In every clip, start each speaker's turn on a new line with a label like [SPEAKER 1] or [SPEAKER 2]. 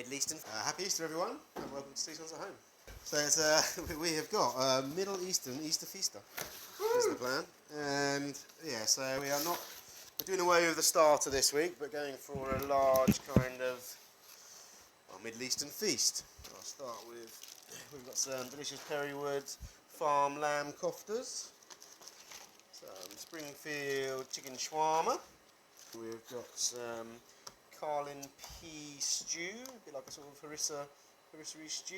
[SPEAKER 1] Middle Eastern. Happy Easter, everyone, and welcome to CSONS at Home. So it's, we have got a Middle Eastern Easter feaster. Is the plan, and yeah, so we're doing away with the starter this week, but going for a large kind of Middle Eastern feast. I'll start with, we've got some delicious Perrywood farm lamb koftas, some Springfield chicken shawarma. We've got some Carlin pea stew, a bit like a sort of harissa-y stew.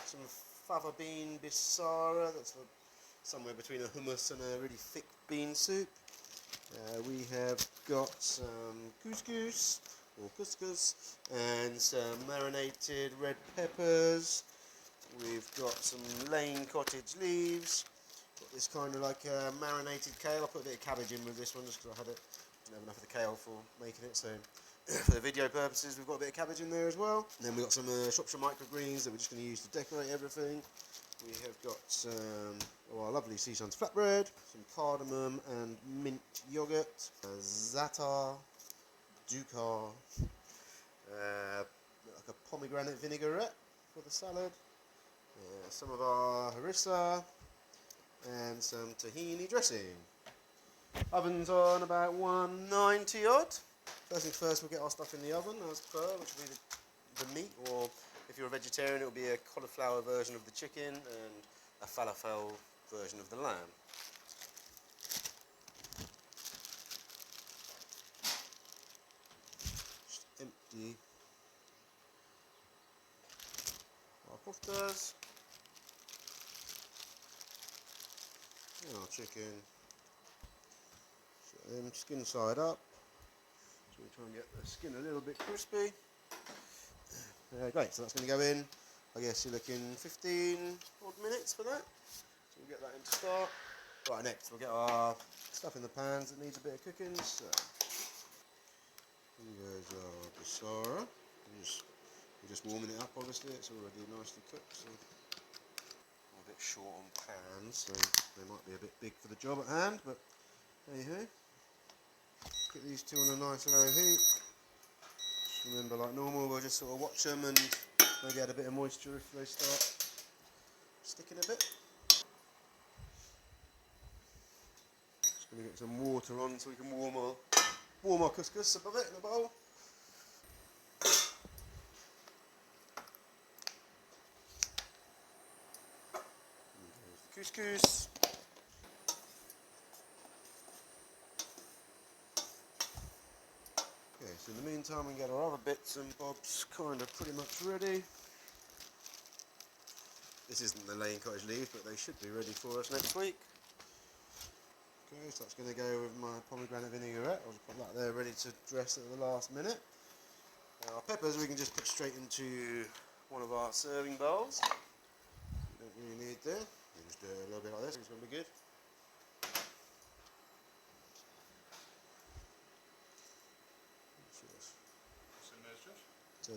[SPEAKER 1] Some fava bean bisara, that's somewhere between a hummus and a really thick bean soup. We have got some couscous, or couscous, and some marinated red peppers. We've got some Lane cottage leaves. Got this kind of like marinated kale. I put a bit of cabbage in with this one just because I didn't have enough of the kale for making it, so for the video purposes we've got a bit of cabbage in there as well. And then we've got some Shropshire microgreens that we're just going to use to decorate everything. We have got some our lovely CSONS flatbread, some cardamom and mint yoghurt, za'atar, dukkha, like a pomegranate vinaigrette for the salad, some of our harissa, and some tahini dressing. Oven's on about 190 odd. First things first, we'll get our stuff in the oven as per, which will be the meat, or if you're a vegetarian, it will be a cauliflower version of the chicken and a falafel version of the lamb. Just empty our koftas. And our chicken. Set them skin side up. So we try and get the skin a little bit crispy. Great, so that's going to go in. I guess you're looking 15 odd minutes for that. So we'll get that in to start. Right, next we'll get our stuff in the pans that needs a bit of cooking. So here goes our bisara. We're just warming it up, obviously, it's already nicely cooked. So I'm a bit short on pans, so they might be a bit big for the job at hand, but hey ho. Get these two on a nice low heat. Just remember, like normal, we'll just sort of watch them and maybe add a bit of moisture if they start sticking a bit. Just going to get some water on so we can warm our couscous above it in a bowl. There's the couscous. Okay, so in the meantime we can get our other bits and bobs kind of pretty much ready. This isn't the Lane cottage leaves, but they should be ready for us next week. Okay, so that's going to go with my pomegranate vinaigrette. I'll just put that there ready to dress at the last minute. Our peppers we can just put straight into one of our serving bowls. You don't really need there. You just do it a little bit like this, it's going to be good. So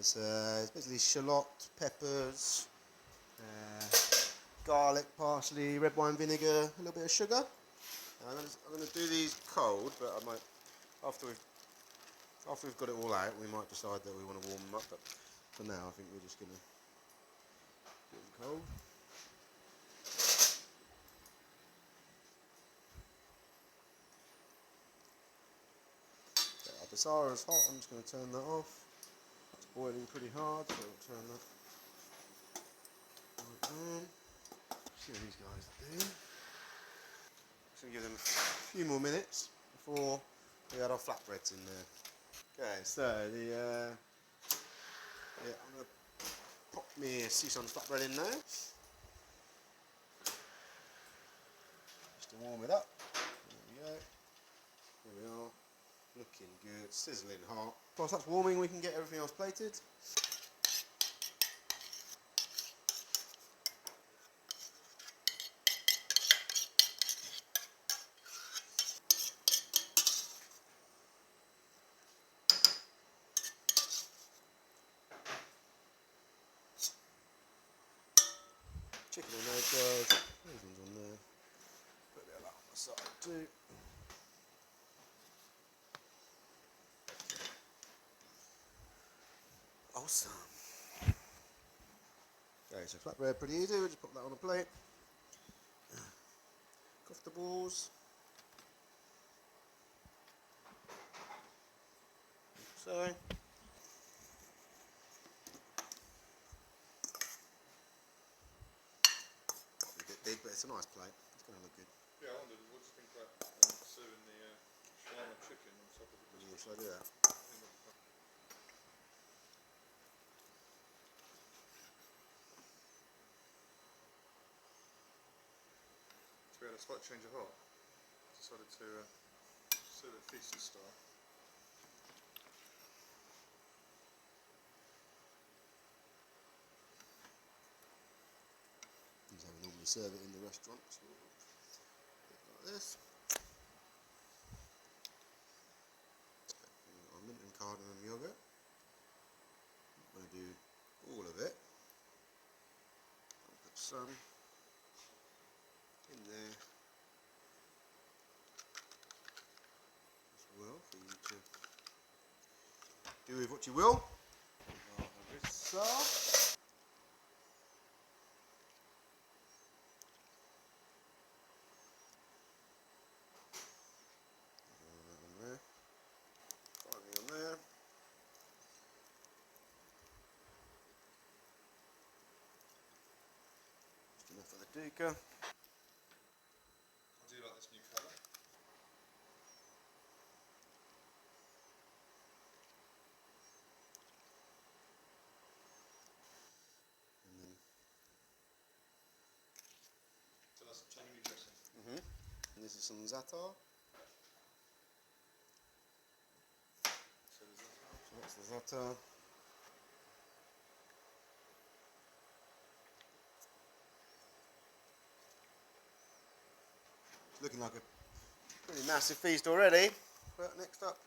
[SPEAKER 1] it's basically shallot, peppers, garlic, parsley, red wine vinegar, a little bit of sugar. I'm going to do these cold, but I might after we've got it all out, we might decide that we want to warm them up. But for now, I think we're just going to do them cold. Okay, our bisara is hot. I'm just going to turn that off. It's boiling pretty hard, so we'll turn that right on. See what these guys are doing. Just going to give them a few more minutes before we add our flatbreads in there. Okay, so I'm going to pop me a CSONS flatbread in there. Just to warm it up. There we go. There we are. Looking good, sizzling hot. Whilst that's warming, we can get everything else plated. Chicken on those guys. Those ones on there. Put a bit of that on the side too. Awesome. Okay, so flatbread pretty easy, we'll just put that on a plate. Comfortables. So. Probably a bit big, but it's a nice plate. It's going to look good.
[SPEAKER 2] Yeah, I wondered, what do you think about serving the shawarma chicken on top of the biscuit?
[SPEAKER 1] Yeah, should I do that?
[SPEAKER 2] So we had a slight change of heart. Decided to serve it feast style.
[SPEAKER 1] This is how we normally serve it in the restaurant. So like this. Our mint and cardamom yogurt. I'm going to do all of it. I'll put some in there as well for you to do with what you will. Harissa. Finally on there. Just enough for the dukkha.
[SPEAKER 2] I do like this new colour.
[SPEAKER 1] And then,
[SPEAKER 2] So that's tangy dressing.
[SPEAKER 1] and this is some za'atar.
[SPEAKER 2] So there's that.
[SPEAKER 1] So that's the za'atar. It's looking like a pretty massive feast already. But next up,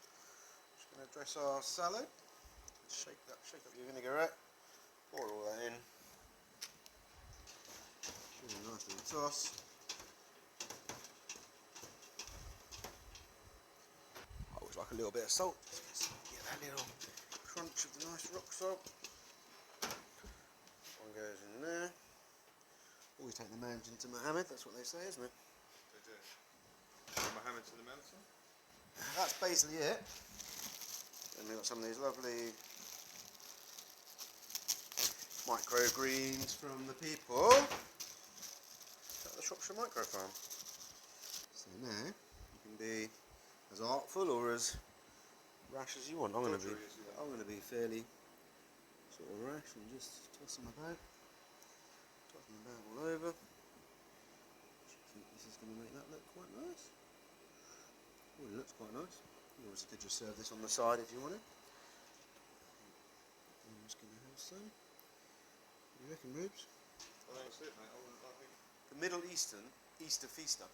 [SPEAKER 1] just going to dress our salad. Shake up your vinaigrette. Pour all that in. Give it a nice little toss. I always like a little bit of salt. Just get that little crunch of the nice rock salt. One goes in there. Always take the mountain to Mohammed, that's what they say, isn't it?
[SPEAKER 2] They do. Mohammed to the mountain.
[SPEAKER 1] That's basically it. Then we've got some of these lovely microgreens from the people at the Shropshire Micro Farm. So now you can be as artful or as rash as you want. I'm going to be fairly sort of rash and just toss them about all over. I think this is going to make that look quite nice. Oh, it looks quite nice. You obviously could just serve this on the side if you wanted. I'm just going to have some. What do you reckon, Rubes?
[SPEAKER 2] I think that's it, mate. I think
[SPEAKER 1] The Middle Eastern Easter Feaster.